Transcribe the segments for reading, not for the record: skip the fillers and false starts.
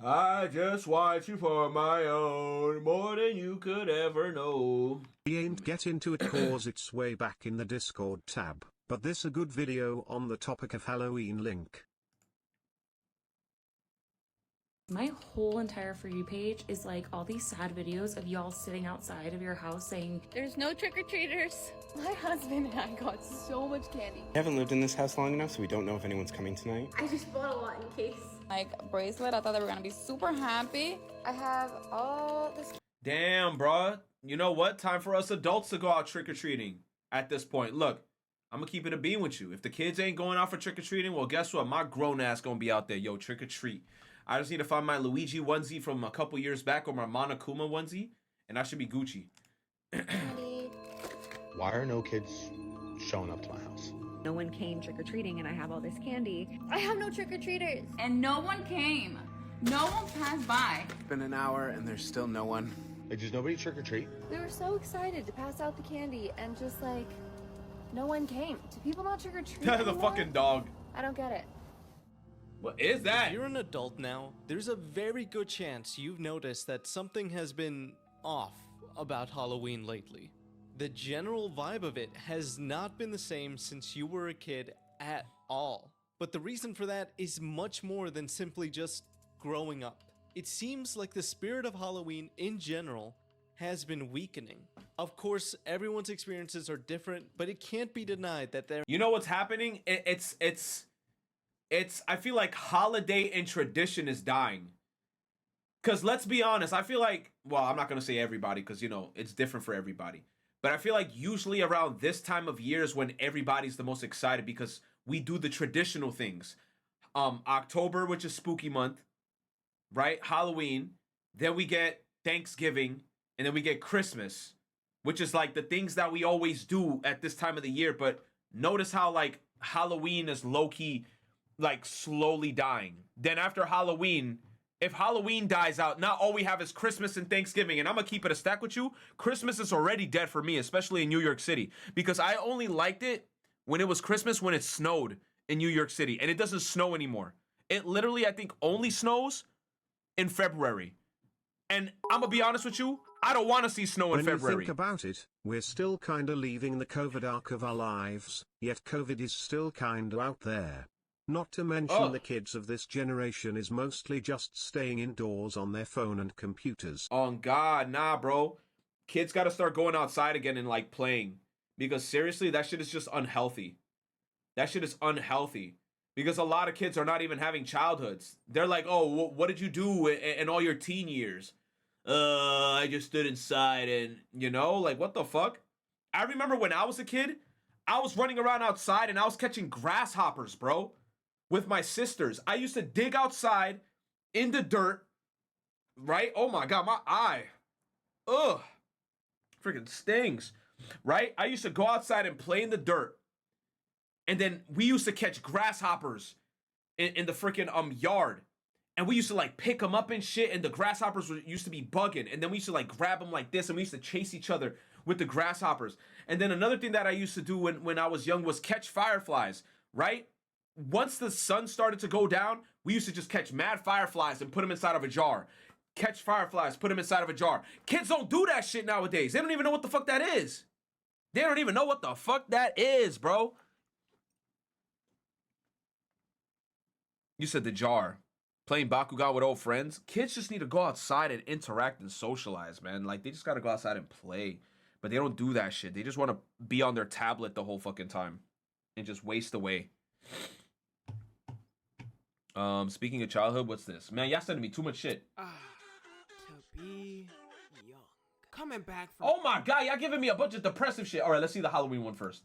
I just want you for my own, more than you could ever know. We ain't get into it cause it's way back in the Discord tab, but this a good video on the topic of Halloween link. My whole entire For You page is like all these sad videos of y'all sitting outside of your house saying, "There's no trick-or-treaters." My husband and I got so much candy. We haven't lived in this house long enough, so we don't know if anyone's coming tonight. I just bought a lot in case. Like, bracelet, I thought they were gonna be super happy. I have all this. Damn, bruh. You know what? Time for us adults to go out trick-or-treating at this point. Look, I'm gonna keep it a bean with you. If the kids ain't going out for trick-or-treating, well, guess what? My grown ass gonna be out there. Yo, trick-or-treat. I just need to find my Luigi onesie from a couple years back or my Monokuma onesie, and I should be Gucci. Why are no kids showing up to my house? No one came trick-or-treating and I have all this candy. I have no trick-or-treaters. And no one came. No one passed by. It's been an hour and there's still no one. Like, does nobody trick or treat? We were so excited to pass out the candy and just like, no one came. Do people not trick-or-treat The anymore? fucking dog. I don't get it. What is that? If you're an adult now, there's a very good chance you've noticed that something has been off about Halloween lately. The general vibe of it has not been the same since you were a kid at all. But the reason for that is much more than simply just growing up. It seems like the spirit of Halloween in general has been weakening. Of course, everyone's experiences are different, but it can't be denied that there. You know what's happening? It's I feel like holiday and tradition is dying. Cause let's be honest, I feel like, well, I'm not gonna say everybody, cause you know it's different for everybody. But I feel like usually around this time of year is when everybody's the most excited because we do the traditional things. October, which is spooky month, right? Halloween, then we get Thanksgiving, and then we get Christmas, which is like the things that we always do at this time of the year. But notice how like Halloween is low-key like slowly dying. Then after Halloween, if Halloween dies out, now all we have is Christmas and Thanksgiving. And I'm gonna keep it a stack with you. Christmas is already dead for me, especially in New York City, because I only liked it when it was Christmas, when it snowed in New York City, and it doesn't snow anymore. It literally, I think, only snows in February. And I'm gonna be honest with you, I don't want to see snow in When February. you think about it, we're still kinda leaving the COVID arc of our lives, yet COVID is still kinda out there. Not to mention the kids of this generation is mostly just staying indoors on their phone and computers. On God, nah, bro. Kids gotta start going outside again and like playing. Because seriously, that shit is just unhealthy. That shit is unhealthy. Because a lot of kids are not even having childhoods. They're like, oh, what did you do in all your teen years? I just stood inside and, you know, like, what the fuck? I remember when I was a kid, I was running around outside and I was catching grasshoppers, bro, with my sisters. I used to dig outside in the dirt, right? Oh my God, my eye. Ugh. Freaking stings, right? I used to go outside and play in the dirt. And then we used to catch grasshoppers in the freaking yard. And we used to like pick them up and shit. And the grasshoppers used to be bugging. And then we used to like grab them like this. And we used to chase each other with the grasshoppers. And then another thing that I used to do when I was young was catch fireflies, right? Once the sun started to go down, we used to just catch mad fireflies and put them inside of a jar. Catch fireflies, put them inside of a jar. Kids don't do that shit nowadays. They don't even know what the fuck that is. They don't even know what the fuck that is, bro. You said the jar. Playing Bakugan with old friends. Kids just need to go outside and interact and socialize, man. Like, they just gotta go outside and play. But they don't do that shit. They just want to be on their tablet the whole fucking time. And just waste away. Speaking of childhood, what's this? Man, y'all sending me too much shit. To be young. Coming back from... Oh my God, y'all giving me a bunch of depressive shit. All right, let's see the Halloween one first.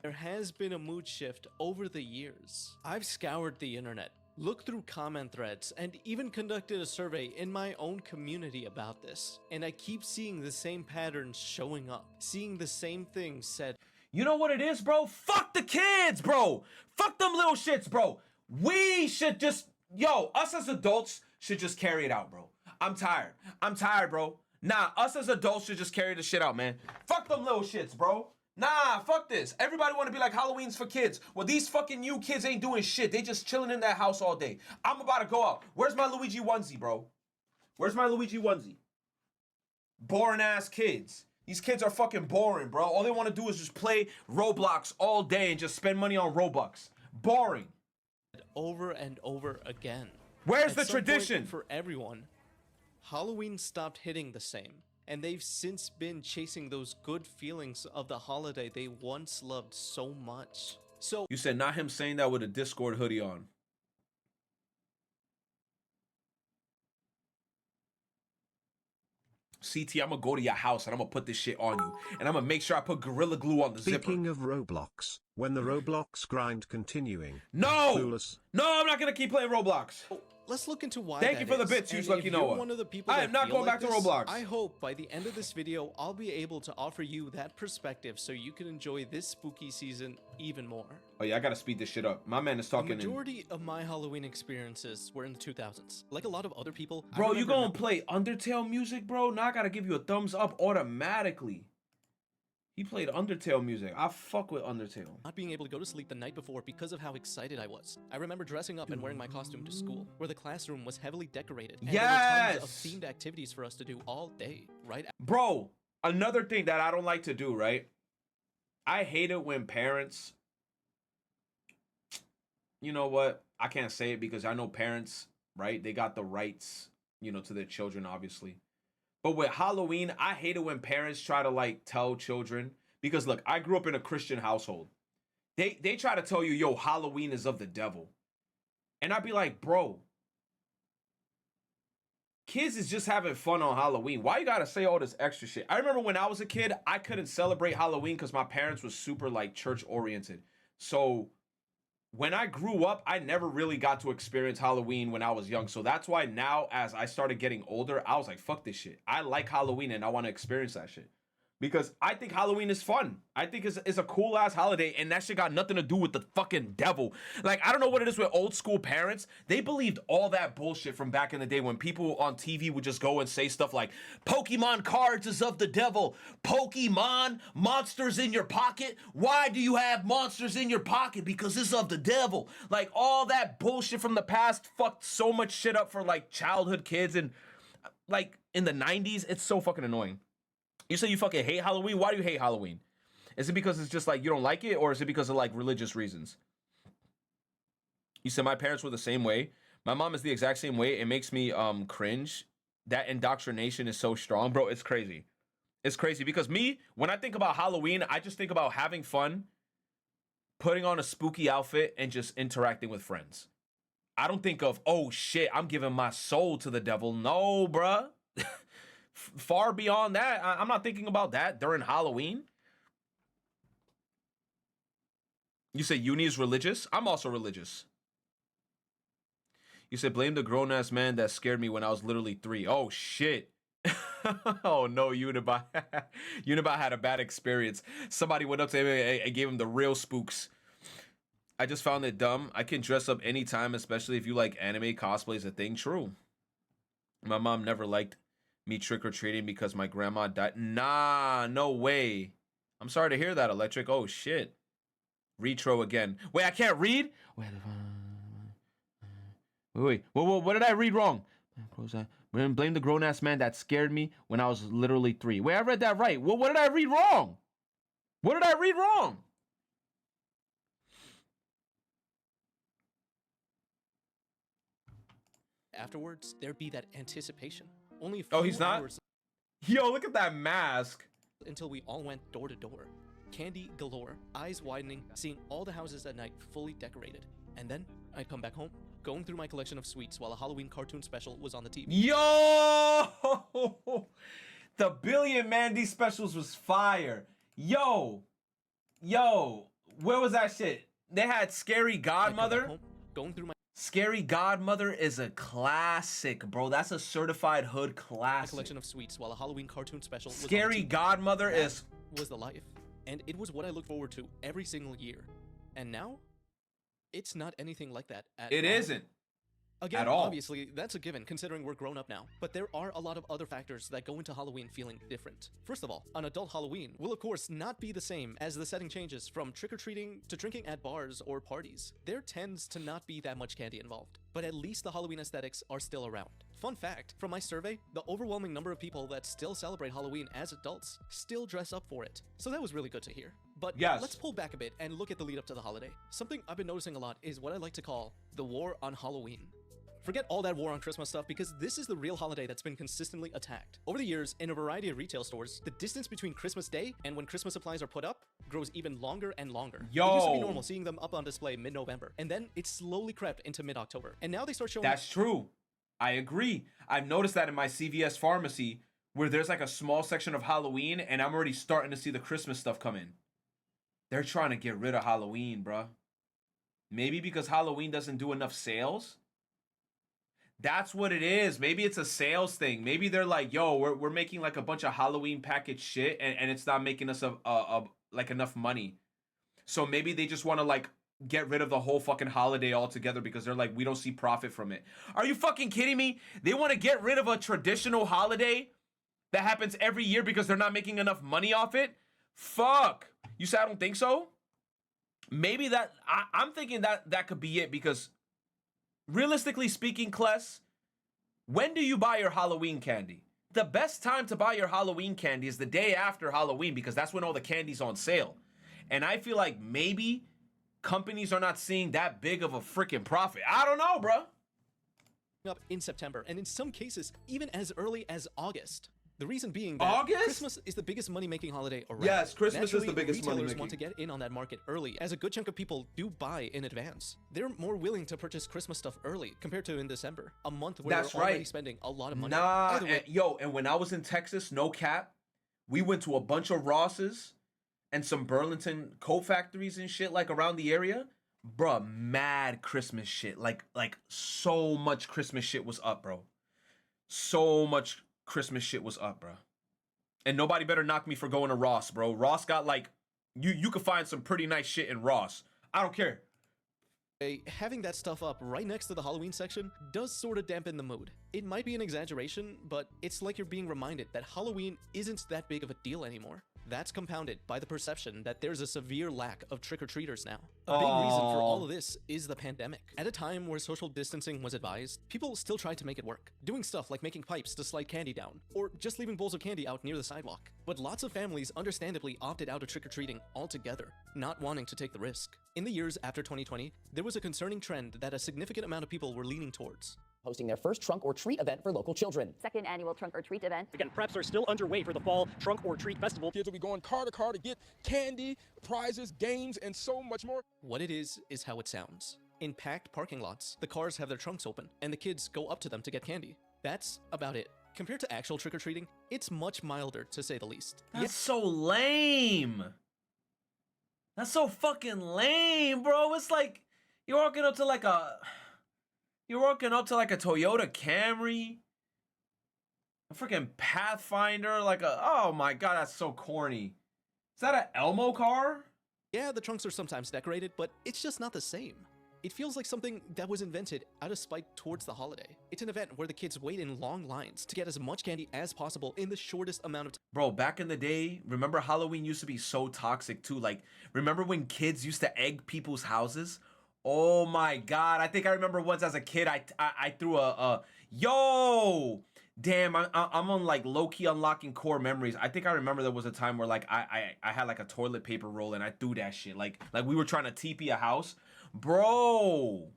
There has been a mood shift over the years. I've scoured the internet, looked through comment threads, and even conducted a survey in my own community about this. And I keep seeing the same patterns showing up, seeing the same things said. You know what it is, bro? Fuck the kids, bro. Fuck them little shits, bro. We should just, us as adults should just carry it out, bro. I'm tired. I'm tired, bro. Nah, us as adults should just carry the shit out, man. Fuck them little shits, bro. Nah, fuck this. Everybody want to be like Halloween's for kids. Well, these fucking new kids ain't doing shit. They just chilling in that house all day. I'm about to go out. Where's my Luigi onesie, bro? Where's my Luigi onesie? Boring ass kids. These kids are fucking boring, bro. All they want to do is just play Roblox all day and just spend money on Robux. Boring. Over and over again. Where's At the some point, tradition? for everyone, Halloween stopped hitting the same, and they've since been chasing those good feelings of the holiday they once loved so much. So You said not him saying that with a Discord hoodie on. CT, I'm gonna go to your house and I'm gonna put this shit on you. And I'm gonna make sure I put Gorilla Glue on the Speaking zipper. of Roblox, when the Roblox grind continuing. No! Clueless. No, I'm not gonna keep playing Roblox. let's look into why. Thank you that for the is. bits, And Use Lucky if you're Noah. one of the people I that am not feel going like back to this, Roblox. I hope by the end of this video, I'll be able to offer you that perspective so you can enjoy this spooky season even more. Oh yeah, I gotta speed this shit up. My man is The talking in... majority of my Halloween experiences were in the 2000s. Like a lot of other people, I Bro, you remember gonna play Undertale music, bro? Now I gotta give you a thumbs up automatically. He played Undertale music. I fuck with Undertale. not being able to go to sleep the night before because of how excited I was. I remember dressing up and wearing my costume to school, where the classroom was heavily decorated. And there were tons of Yes! themed activities for us to do all day, right? Bro, another thing that I don't like to do, right? I hate it when parents... You know what? I can't say it because I know parents, right? They got the rights, you know, to their children, obviously. But with Halloween, I hate it when parents try to, like, tell children. Because, look, I grew up in a Christian household. They try to tell you, yo, Halloween is of the devil. And I'd be like, bro, kids is just having fun on Halloween. Why you gotta say all this extra shit? I remember when I was a kid, I couldn't celebrate Halloween because my parents were super, like, church-oriented. So when I grew up, I never really got to experience Halloween when I was young. So that's why now, as I started getting older, I was like, fuck this shit. I like Halloween and I want to experience that shit. Because I think Halloween is fun. I think it's a cool ass holiday, and that shit got nothing to do with the fucking devil. Like, I don't know what it is with old school parents. They believed all that bullshit from back in the day when people on TV would just go and say stuff like, Pokemon cards is of the devil. Pokemon, monsters in your pocket. Why do you have monsters in your pocket? Because it's of the devil. Like, all that bullshit from the past fucked so much shit up for, like, childhood kids. And, like, in the 90s, it's so fucking annoying. You say you fucking hate Halloween? Why do you hate Halloween? Is it because it's just like you don't like it, or is it because of like religious reasons? You said my parents were the same way. My mom is the exact same way. It makes me cringe. That indoctrination is so strong, bro. It's crazy. It's crazy because me, when I think about Halloween, I just think about having fun, putting on a spooky outfit, and just interacting with friends. I don't think of, oh shit, I'm giving my soul to the devil. No, bruh. Far beyond that, I'm not thinking about that during Halloween. You say uni is religious? I'm also religious. You said blame the grown-ass man that scared me when I was literally 3. Oh, shit. Oh, no, Unibot. Unibot had a bad experience. Somebody went up to him and gave him the real spooks. I just found it dumb. I can dress up anytime, especially if you like anime. Cosplay is a thing. True. My mom never liked me trick-or-treating because my grandma died. Nah, no way. I'm sorry to hear that, Electric. Oh, shit. Retro again. Wait, I can't read? Wait. What did I read wrong? Blame the grown-ass man that scared me when I was literally 3. Wait, I read that right. What did I read wrong? What did I read wrong? Afterwards, there'd be that anticipation. Only a few Oh, he's not? hours Yo, look at that mask. until we all went door to door. Candy galore, eyes widening, seeing all the houses at night fully decorated. And then I'd come back home, going through my collection of sweets while a Halloween cartoon special was on the TV. Yo! The Billion Mandy specials was fire. Yo, where was that shit? They had Scary I'd come back Godmother. home, going through my Scary Godmother is a classic, bro. That's a certified hood classic. collection of sweets while a Halloween cartoon special was Scary on the TV. Godmother That is... was the life, and it was what I looked forward to every single year. And now, it's not anything like that at It all. isn't. Again, At all. obviously, that's a given considering we're grown up now. But there are a lot of other factors that go into Halloween feeling different. First of all, an adult Halloween will of course not be the same as the setting changes from trick-or-treating to drinking at bars or parties. There tends to not be that much candy involved, but at least the Halloween aesthetics are still around. Fun fact, from my survey, the overwhelming number of people that still celebrate Halloween as adults still dress up for it. So that was really good to hear. But Yes. let's pull back a bit and look at the lead up to the holiday. Something I've been noticing a lot is what I like to call the war on Halloween. Forget all that war on Christmas stuff because this is the real holiday that's been consistently attacked. Over the years, in a variety of retail stores, the distance between Christmas Day and when Christmas supplies are put up grows even longer and longer. It used to be Yo. normal seeing them up on display mid-November, and then it slowly crept into mid-October. And now they start showing That's true. I agree. I've noticed that in my CVS pharmacy where there's like a small section of Halloween and I'm already starting to see the Christmas stuff come in. They're trying to get rid of Halloween, bruh. Maybe because Halloween doesn't do enough sales? That's what it is. Maybe it's a sales thing. Maybe they're like, yo, we're making like a bunch of Halloween package shit and it's not making us like enough money. So maybe they just want to like get rid of the whole fucking holiday altogether because they're like, we don't see profit from it. Are you fucking kidding me? They want to get rid of a traditional holiday that happens every year because they're not making enough money off it? Fuck. You say I don't think so? Maybe that I'm thinking that could be it because realistically speaking, Kless, when do you buy your Halloween candy? The best time to buy your Halloween candy is the day after Halloween because that's when all the candy's on sale. And I feel like maybe companies are not seeing that big of a freaking profit. I don't know, bro. up in September, and in some cases, even as early as August. The reason being that August? Christmas is the biggest money-making holiday around. Yes, Christmas is the Naturally, biggest retailers money-making. want to get in on that market early, as a good chunk of people do buy in advance. They're more willing to purchase Christmas stuff early compared to in December, a month where That's they're already right. spending a lot of money. Nah, Either way, and when I was in Texas, no cap, we went to a bunch of Rosses and some Burlington coat factories and shit like around the area. Bruh, mad Christmas shit. Like so much Christmas shit was up, bro. So much Christmas shit was up, bro. And nobody better knock me for going to Ross, bro. Ross got like, you could find some pretty nice shit in Ross. I don't care. having that stuff up right next to the Halloween section does sort of dampen the mood. It might be an exaggeration, but it's like you're being reminded that Halloween isn't that big of a deal anymore. That's compounded by the perception that there's a severe lack of trick-or-treaters now. A big reason for all of this is the pandemic. At a time where social distancing was advised, people still tried to make it work, doing stuff like making pipes to slide candy down, or just leaving bowls of candy out near the sidewalk. But lots of families understandably opted out of trick-or-treating altogether, not wanting to take the risk. In the years after 2020, there was a concerning trend that a significant amount of people were leaning towards. Hosting their first trunk or treat event for local children. Second annual trunk or treat event. Again, preps are still underway for the fall trunk or treat festival. Kids will be going car to car to get candy, prizes, games, and so much more. What it is how it sounds. In packed parking lots, the cars have their trunks open, and the kids go up to them to get candy. That's about it. Compared to actual trick-or-treating, it's much milder, to say the least. That's so lame. That's so fucking lame, bro. It's like you're walking up to like a Toyota Camry, a freaking Pathfinder, oh my god, that's so corny. Is that an Elmo car? Yeah, the trunks are sometimes decorated, but it's just not the same. It feels like something that was invented out of spite towards the holiday. It's an event where the kids wait in long lines to get as much candy as possible in the shortest amount of time. Bro, back in the day, remember Halloween used to be so toxic too. Like, remember when kids used to egg people's houses? Oh my god, I think I remember once as a kid, I threw yo! Damn, I'm on like low-key unlocking core memories. I think I remember there was a time where like I had like a toilet paper roll and I threw that shit. Like we were trying to TP a house. Bro,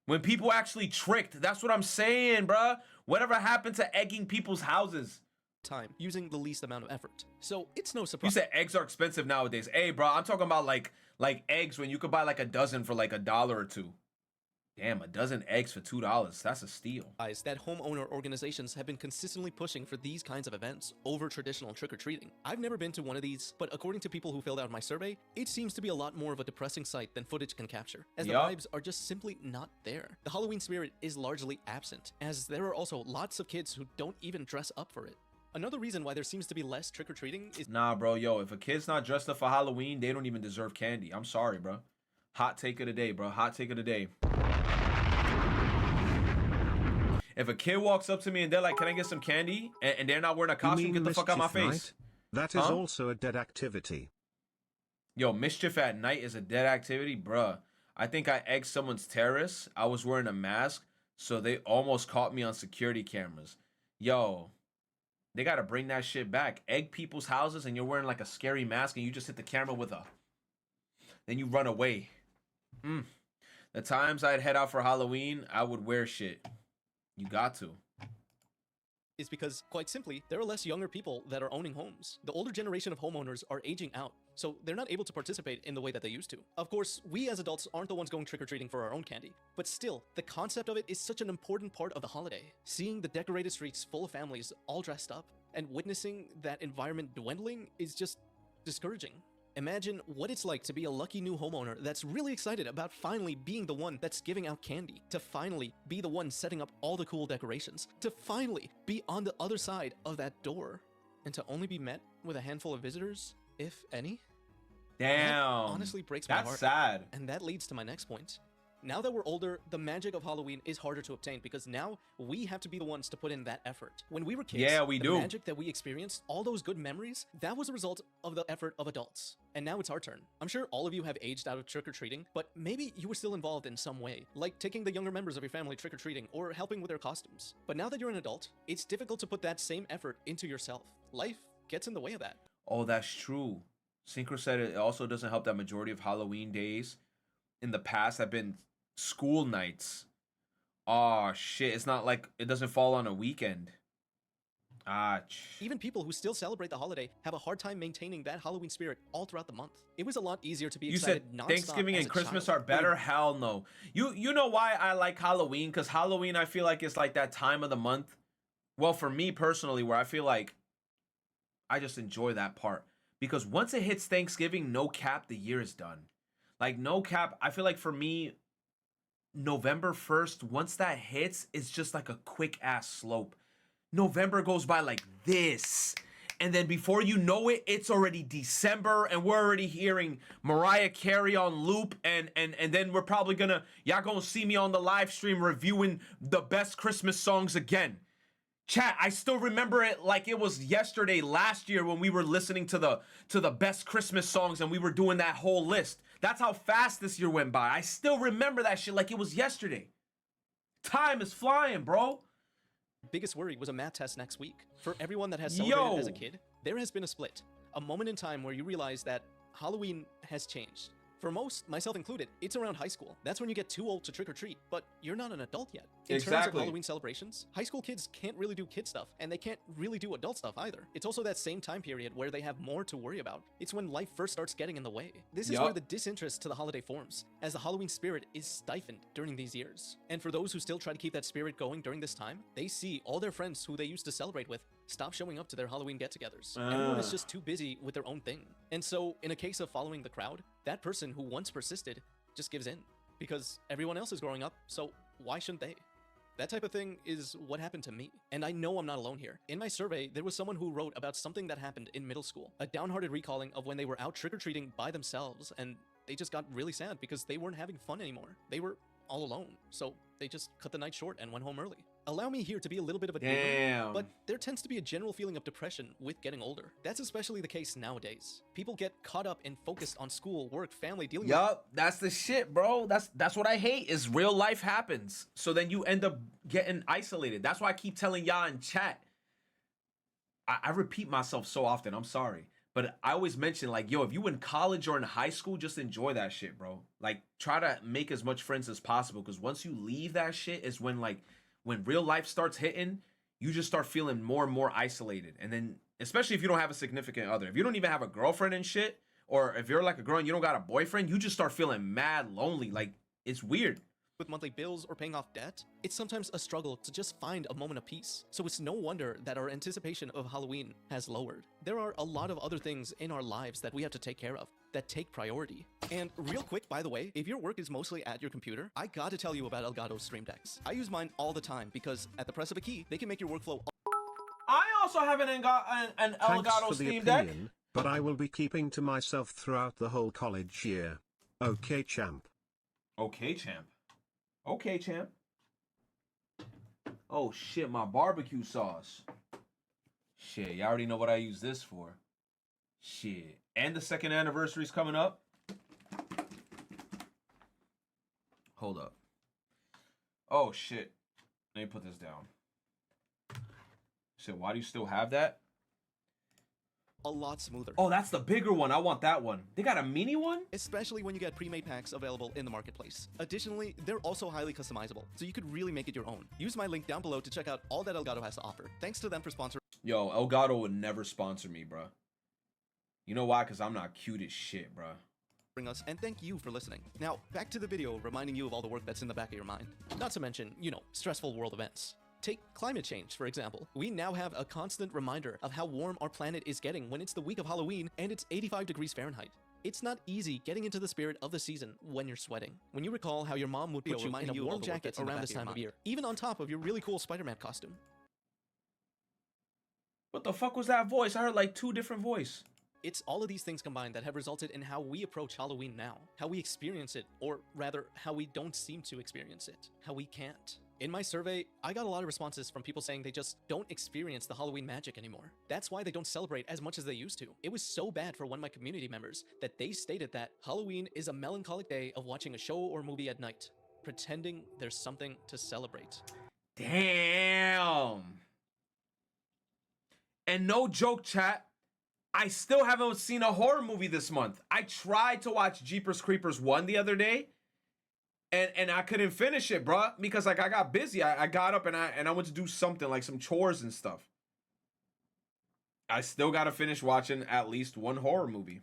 when people actually tricked, that's what I'm saying, bruh. Whatever happened to egging people's houses? Time, using the least amount of effort. So it's no surprise. You said eggs are expensive nowadays. Hey, bro, I'm talking about like eggs when you could buy like a dozen for like $1 or $2. Damn, a dozen eggs for $2. That's a steal. That homeowner organizations have been consistently pushing for these kinds of events over traditional trick-or-treating. I've never been to one of these, but according to people who filled out my survey, it seems to be a lot more of a depressing sight than footage can capture, as the vibes are just simply not there. The Halloween spirit is largely absent, as there are also lots of kids who don't even dress up for it. Another reason why there seems to be less trick-or-treating is— Nah, bro, yo, if a kid's not dressed up for Halloween, they don't even deserve candy. I'm sorry, bro. Hot take of the day, bro. Hot take of the day. If a kid walks up to me and they're like, "Can I get some candy?" and they're not wearing a You costume, mean get the fuck out my mischief face. night? That is also a dead activity. Yo, mischief at night is a dead activity, bruh. I think I egged someone's terrace. I was wearing a mask, so they almost caught me on security cameras. Yo, they gotta bring that shit back. Egg people's houses and you're wearing like a scary mask and you just hit the camera with a... Then you run away. The times I'd head out for Halloween, I would wear shit. You got to. Is because, quite simply, there are less younger people that are owning homes. The older generation of homeowners are aging out, so they're not able to participate in the way that they used to. Of course, we as adults aren't the ones going trick-or-treating for our own candy, but still, the concept of it is such an important part of the holiday. Seeing the decorated streets full of families all dressed up, and witnessing that environment dwindling is just discouraging. Imagine what it's like to be a lucky new homeowner that's really excited about finally being the one that's giving out candy, to finally be the one setting up all the cool decorations, to finally be on the other side of that door, and to only be met with a handful of visitors, if any. Damn. That honestly breaks my heart. That's sad. And that leads to my next point. Now that we're older, the magic of Halloween is harder to obtain because now we have to be the ones to put in that effort. When we were kids, the magic that we experienced, all those good memories, that was a result of the effort of adults. And now it's our turn. I'm sure all of you have aged out of trick-or-treating, but maybe you were still involved in some way, like taking the younger members of your family trick-or-treating or helping with their costumes. But now that you're an adult, it's difficult to put that same effort into yourself. Life gets in the way of that. Oh, that's true. Synchro said it also doesn't help that majority of Halloween days in the past have been school nights. Oh shit, it's not like it doesn't fall on a weekend. Even people who still celebrate the holiday have a hard time maintaining that Halloween spirit all throughout the month. It was a lot easier to be excited You said nonstop Thanksgiving as and a Christmas child. are better? Hell no. You know why I like Halloween? Because Halloween, I feel like it's like that time of the month. Well, for me personally, where I feel like I just enjoy that part. Because once it hits Thanksgiving, no cap, the year is done. Like, no cap, I feel like for me, November 1st, once that hits, it's just like a quick ass slope. November goes by like this. And then before you know it, it's already December and we're already hearing Mariah Carey on loop. And then we're probably y'all gonna see me on the live stream reviewing the best Christmas songs again. Chat, I still remember it like it was yesterday, last year, when we were listening to the best Christmas songs and we were doing that whole list. That's how fast this year went by. I still remember that shit like it was yesterday. Time is flying, bro. Biggest worry was a math test next week. For everyone that has celebrated as a kid, there has been a split. A moment in time where you realize that Halloween has changed. For most, myself included, it's around high school. That's when you get too old to trick-or-treat, but you're not an adult yet. In terms of Halloween celebrations, high school kids can't really do kid stuff, and they can't really do adult stuff either. It's also that same time period where they have more to worry about. It's when life first starts getting in the way. This is where the disinterest to the holiday forms, as the Halloween spirit is stifled during these years. And for those who still try to keep that spirit going during this time, they see all their friends who they used to celebrate with stop showing up to their Halloween get-togethers. Everyone is just too busy with their own thing. And so, in a case of following the crowd, that person who once persisted just gives in. Because everyone else is growing up, so why shouldn't they? That type of thing is what happened to me. And I know I'm not alone here. In my survey, there was someone who wrote about something that happened in middle school. A downhearted recalling of when they were out trick-or-treating by themselves, and they just got really sad because they weren't having fun anymore. They were all alone, so they just cut the night short and went home early. Allow me here to be a little bit of a doomer, but there tends to be a general feeling of depression with getting older. That's especially the case nowadays. People get caught up and focused on school, work, family, dealing with... That's the shit, bro. That's what I hate, is real life happens. So then you end up getting isolated. That's why I keep telling y'all in chat. I repeat myself so often, I'm sorry. But I always mention, like, yo, if you in college or in high school, just enjoy that shit, bro. Like, try to make as much friends as possible, because once you leave that shit is when, like, when real life starts hitting, you just start feeling more and more isolated. And then, especially if you don't have a significant other, if you don't even have a girlfriend and shit, or if you're like a girl and you don't got a boyfriend, you just start feeling mad lonely. Like, it's weird. With monthly bills or paying off debt, it's sometimes a struggle to just find a moment of peace. So it's no wonder that our anticipation of Halloween has lowered. There are a lot of other things in our lives that we have to take care of, that take priority. And real quick, by the way, if your work is mostly at your computer, I gotta tell you about Elgato Stream Decks. I use mine all the time because at the press of a key, they can make your workflow... I also have an Elgato Stream Deck. But I will be keeping to myself throughout the whole college year. Okay, champ. Okay, champ. Okay, champ. Oh shit, my barbecue sauce. Shit, you already know what I use this for. Shit. And the second anniversary's coming up. Hold up. Oh shit. Let me put this down. Shit, why do you still have that? A lot smoother. Oh, that's the bigger one. I want that one. They got a mini one? Especially when you get pre-made packs available in the marketplace. Additionally, they're also highly customizable, so you could really make it your own. Use my link down below to check out all that Elgato has to offer. Thanks to them for sponsoring. Yo, Elgato would never sponsor me, bro. You know why? Because I'm not cute as shit, bro. Us, and thank you for listening. Now, back to the video reminding you of all the work that's in the back of your mind. Not to mention, you know, stressful world events. Take climate change, for example. We now have a constant reminder of how warm our planet is getting when it's the week of Halloween and it's 85 degrees Fahrenheit. It's not easy getting into the spirit of the season when you're sweating. When you recall how your mom would put you in a warm jacket around this time of year, even on top of your really cool Spider-Man costume. What the fuck was that voice? I heard like 2 different voices. It's all of these things combined that have resulted in how we approach Halloween now, how we experience it, or rather, how we don't seem to experience it, how we can't. In my survey, I got a lot of responses from people saying they just don't experience the Halloween magic anymore. That's why they don't celebrate as much as they used to. It was so bad for one of my community members that they stated that Halloween is a melancholic day of watching a show or movie at night, pretending there's something to celebrate. Damn. And no joke, chat. I still haven't seen a horror movie this month. I tried to watch Jeepers Creepers 1 the other day, and I couldn't finish it, bruh, because like I got busy. I got up and I went to do something, like some chores and stuff. I still gotta finish watching at least one horror movie.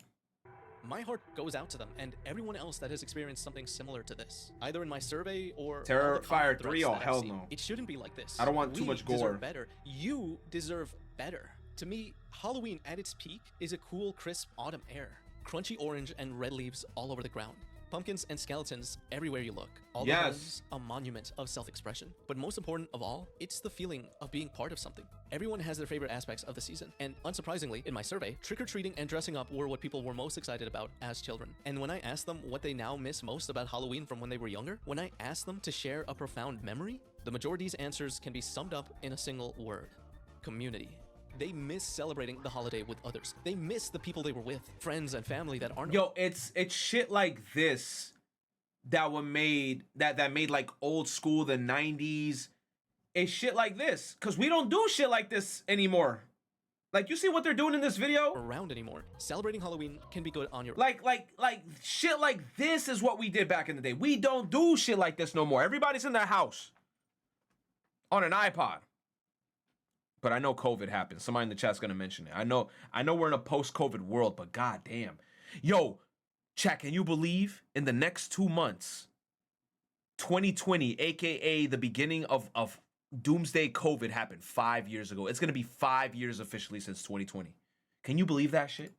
My heart goes out to them and everyone else that has experienced something similar to this, either in my survey or Terrifier 3. Oh hell no! It shouldn't be like this. I don't want too much gore. Deserve better. You deserve better. To me, Halloween at its peak is a cool, crisp autumn air. Crunchy orange and red leaves all over the ground. Pumpkins and skeletons everywhere you look. All the homes, a monument of self-expression. But most important of all, it's the feeling of being part of something. Everyone has their favorite aspects of the season. And unsurprisingly, in my survey, trick-or-treating and dressing up were what people were most excited about as children. And when I asked them what they now miss most about Halloween from when they were younger, when I asked them to share a profound memory, the majority's answers can be summed up in a single word: community. They miss celebrating the holiday with others. They miss the people they were with, friends and family that aren't. Yo, it's shit like this that made like old school, the 90s. It's shit like this, cause we don't do shit like this anymore. Like, you see what they're doing in this video? Around anymore. Celebrating Halloween can be good on your like shit like this is what we did back in the day. We don't do shit like this no more. Everybody's in their house on an iPod. But I know COVID happened. Somebody in the chat's gonna mention it. I know we're in a post-COVID world, but goddamn. Yo, chat, can you believe in the next 2 months, 2020, aka the beginning of doomsday COVID happened 5 years ago. It's gonna be 5 years officially since 2020. Can you believe that shit?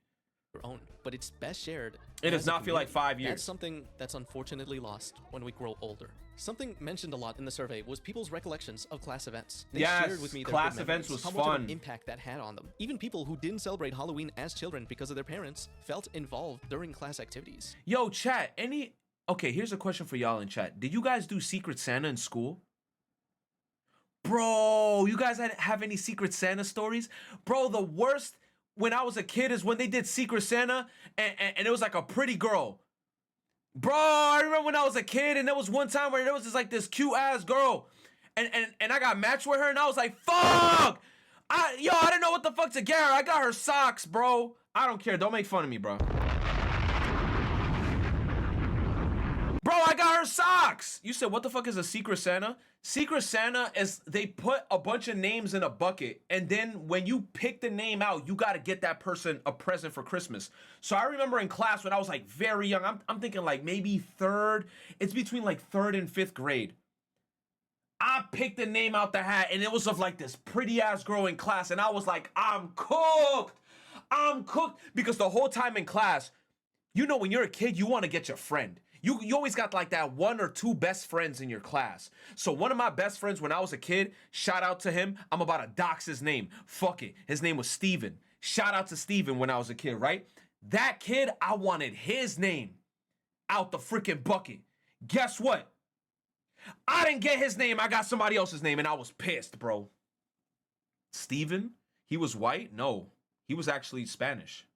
Own, but it's best shared. It does not feel like 5 years. That's something that's unfortunately lost when we grow older. Something mentioned a lot in the survey was people's recollections of class events. They shared with me their class good events memories, was how much fun. of an impact that had on them. Even people who didn't celebrate Halloween as children because of their parents felt involved during class activities. Yo, chat, okay, here's a question for y'all in chat. Did you guys do Secret Santa in school? Bro, you guys have any Secret Santa stories? Bro, the worst when I was a kid is when they did Secret Santa and it was like a pretty girl. Bro, I remember when I was a kid and there was one time where there was this cute ass girl and I got matched with her and I was like, fuck! I didn't know what the fuck to get her. I got her socks, bro. I don't care. Don't make fun of me, bro. Bro, I got her socks. You said, what the fuck is a Secret Santa? Secret Santa is they put a bunch of names in a bucket, and then when you pick the name out, you got to get that person a present for Christmas. So I remember in class when I was like very young, I'm thinking like maybe third. It's between like 3rd and 5th grade. I picked the name out the hat, and it was of like this pretty ass girl in class, and I was like, I'm cooked. I'm cooked. Because the whole time in class, you know, when you're a kid, you want to get your friend. You always got like that 1 or 2 best friends in your class. So one of my best friends when I was a kid, shout out to him. I'm about to dox his name. Fuck it. His name was Steven. Shout out to Steven when I was a kid, right? That kid, I wanted his name out the freaking bucket. Guess what? I didn't get his name. I got somebody else's name, and I was pissed, bro. Steven? He was white? No. He was actually Spanish.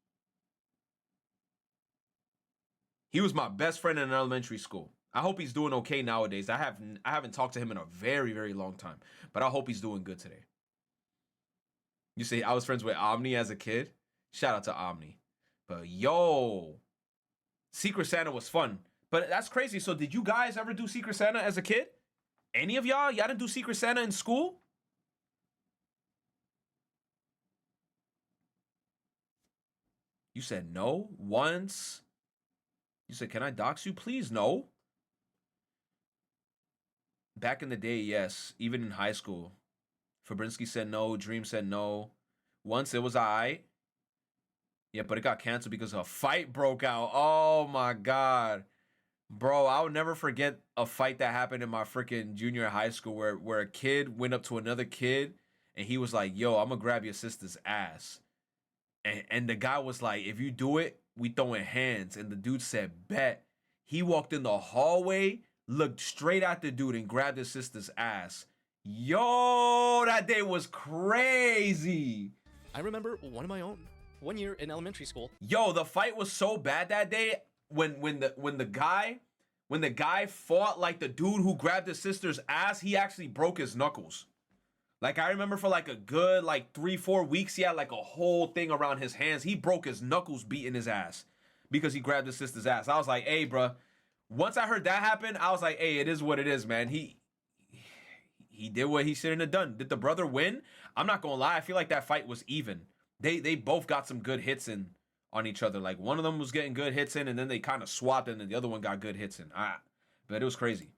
He was my best friend in elementary school. I hope he's doing okay nowadays. I haven't talked to him in a very, very long time, but I hope he's doing good today. You see, I was friends with Omni as a kid. Shout out to Omni. But yo, Secret Santa was fun. But that's crazy. So did you guys ever do Secret Santa as a kid? Any of y'all? Y'all didn't do Secret Santa in school? You said no once. You said, can I dox you? Please, no. Back in the day, yes. Even in high school. Fabrinsky said no. Dream said no. Once it was I. Yeah, but it got canceled because a fight broke out. Oh, my God. Bro, I'll never forget a fight that happened in my freaking junior high school where a kid went up to another kid and he was like, yo, I'm going to grab your sister's ass. And the guy was like, if you do it, we throwing hands. And the dude said, bet. He walked in the hallway, looked straight at the dude and grabbed his sister's ass. Yo, that day was crazy. I remember one of my own. One year in elementary school. Yo, the fight was so bad that day when the guy fought like the dude who grabbed his sister's ass, he actually broke his knuckles. Like, I remember for like a good, 3-4 weeks, he had like a whole thing around his hands. He broke his knuckles beating his ass because he grabbed his sister's ass. I was like, hey, bro. Once I heard that happen, I was like, hey, it is what it is, man. He did what he shouldn't have done. Did the brother win? I'm not going to lie. I feel like that fight was even. They both got some good hits in on each other. Like, one of them was getting good hits in, and then they kind of swapped, and then the other one got good hits in. But it was crazy.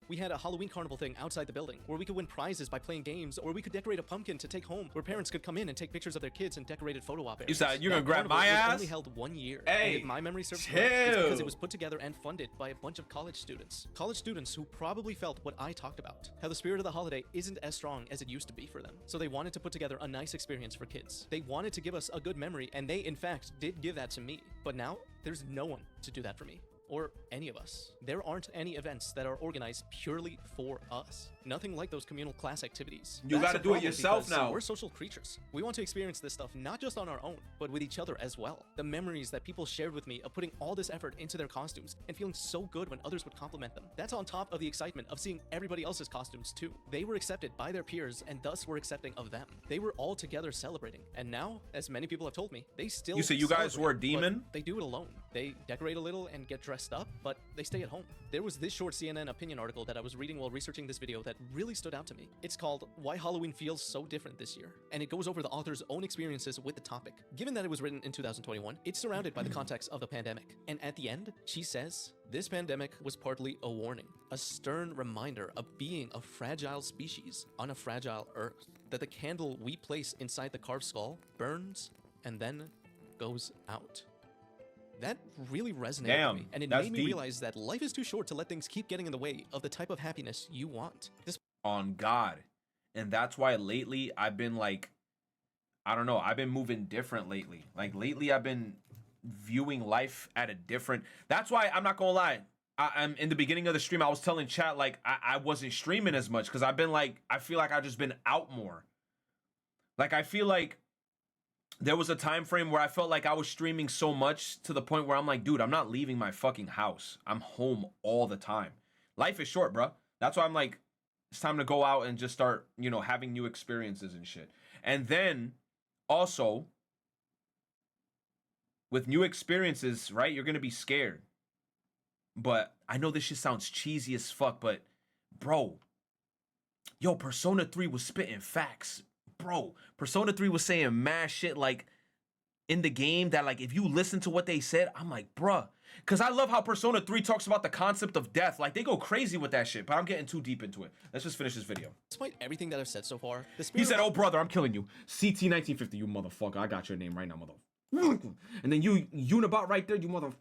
We had a Halloween carnival thing outside the building where we could win prizes by playing games, or we could decorate a pumpkin to take home, where parents could come in and take pictures of their kids and decorated photo op areas. You said you're gonna grab my ass? It only held 1 year. Hey, and if my memory serves chill. correct, it's because it was put together and funded by a bunch of college students. College students who probably felt what I talked about, how the spirit of the holiday isn't as strong as it used to be for them. So they wanted to put together a nice experience for kids. They wanted to give us a good memory, and they in fact did give that to me. But now there's no one to do that for me. Or any of us. There aren't any events that are organized purely for us. Nothing like those communal class activities. You gotta do it yourself now. We're social creatures. We want to experience this stuff not just on our own, but with each other as well. The memories that people shared with me of putting all this effort into their costumes and feeling so good when others would compliment them. That's on top of the excitement of seeing everybody else's costumes too. They were accepted by their peers and thus were accepting of them. They were all together celebrating. And now, as many people have told me, they still You say you guys were a demon? They do it alone. They decorate a little and get dressed up, but they stay at home. There was this short CNN opinion article that I was reading while researching this video that really stood out to me. It's called Why Halloween Feels So Different This Year, and it goes over the author's own experiences with the topic. Given that it was written in 2021, it's surrounded by the context of the pandemic. And at the end, she says, this pandemic was partly a warning, a stern reminder of being a fragile species on a fragile earth, that the candle we place inside the carved skull burns and then goes out. That really resonated with me, and it made me realize that life is too short to let things keep getting in the way of the type of happiness you want. On God. And that's why lately I've been like, I don't know, I've been moving different lately. Like lately I've been viewing life at a different, that's why I'm not gonna lie. I'm in the beginning of the stream, I was telling chat like I wasn't streaming as much because I've been like, I feel like I've just been out more. Like I feel like there was a time frame where I felt like I was streaming so much to the point where I'm like, dude, I'm not leaving my fucking house. I'm home all the time. Life is short, bro. That's why I'm like, it's time to go out and just start, you know, having new experiences and shit. And then also with new experiences, right? You're going to be scared. But I know this shit sounds cheesy as fuck, but bro, yo, Persona 3 was spitting facts. Bro, Persona 3 was saying mad shit like in the game that like if you listen to what they said, I'm like, bruh. Because I love how Persona 3 talks about the concept of death. Like they go crazy with that shit, but I'm getting too deep into it. Let's just finish this video. Despite everything that I've said so far, he said, oh brother, I'm killing you. CT1950, you motherfucker. I got your name right now, motherfucker. And then you Unibot right there, you mother.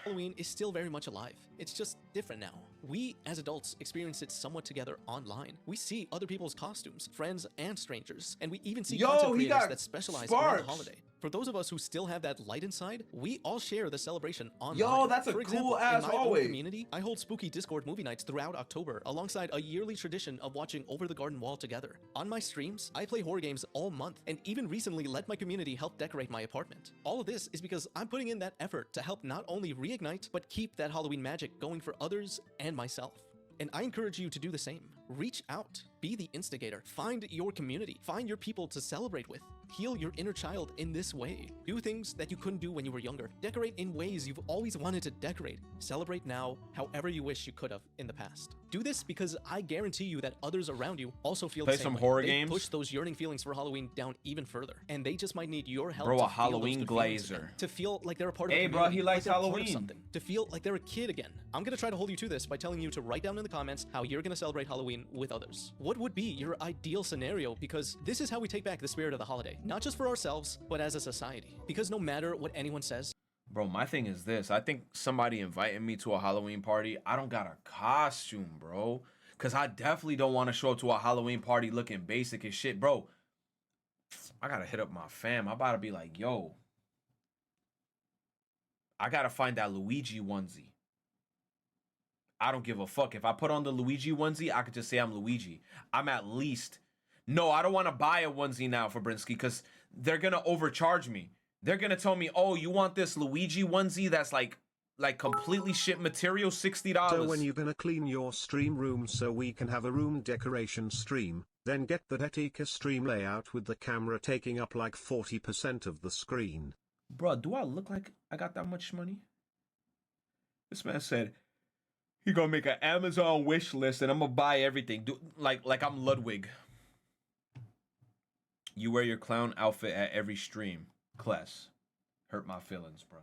Halloween is still very much alive. It's just different now. We, as adults, experience it somewhat together online. We see other people's costumes, friends and strangers, and we even see content creators that specialize around the holiday. For those of us who still have that light inside, we all share the celebration online. Yo, that's a For example, cool ass in my own hallway. community, I hold spooky Discord movie nights throughout October, alongside a yearly tradition of watching Over the Garden Wall together. On my streams, I play horror games all month, and even recently let my community help decorate my apartment. All of this is because I'm putting in that effort to help not only reignite, but keep that Halloween magic going for others and myself. And I encourage you to do the same. Reach out, be the instigator, find your community, find your people to celebrate with. Heal your inner child in this way. Do things that you couldn't do when you were younger. Decorate in ways you've always wanted to decorate. Celebrate now however you wish you could have in the past. Do this because I guarantee you that others around you also feel Play the same some way. horror They games. push those yearning feelings for Halloween down even further. And they just might need your help Bro, to a feel those Halloween good feelings glazer. again. To feel like they're a part of Hey, the bro, community, he like likes they're part of Halloween. something. To feel like they're a kid again. I'm gonna try to hold you to this by telling you to write down in the comments how you're gonna celebrate Halloween with others. What would be your ideal scenario? Because this is how we take back the spirit of the holiday. Not just for ourselves, but as a society. Because no matter what anyone says, Bro, my thing is this. I think somebody inviting me to a Halloween party, I don't got a costume, bro. Because I definitely don't want to show up to a Halloween party looking basic as shit. Bro, I got to hit up my fam. I about to be like, yo, I got to find that Luigi onesie. I don't give a fuck. If I put on the Luigi onesie, I could just say I'm Luigi. I'm at least... No, I don't want to buy a onesie now for Brinsky because they're going to overcharge me. They're going to tell me, oh, you want this Luigi onesie that's like completely shit material, $60. So when you gonna clean your stream room so we can have a room decoration stream, then get the Detica stream layout with the camera taking up like 40% of the screen. Bro, do I look like I got that much money? This man said he gonna make an Amazon wish list and I'm gonna buy everything. Like I'm Ludwig. You wear your clown outfit at every stream. Kless. Hurt my feelings, bro.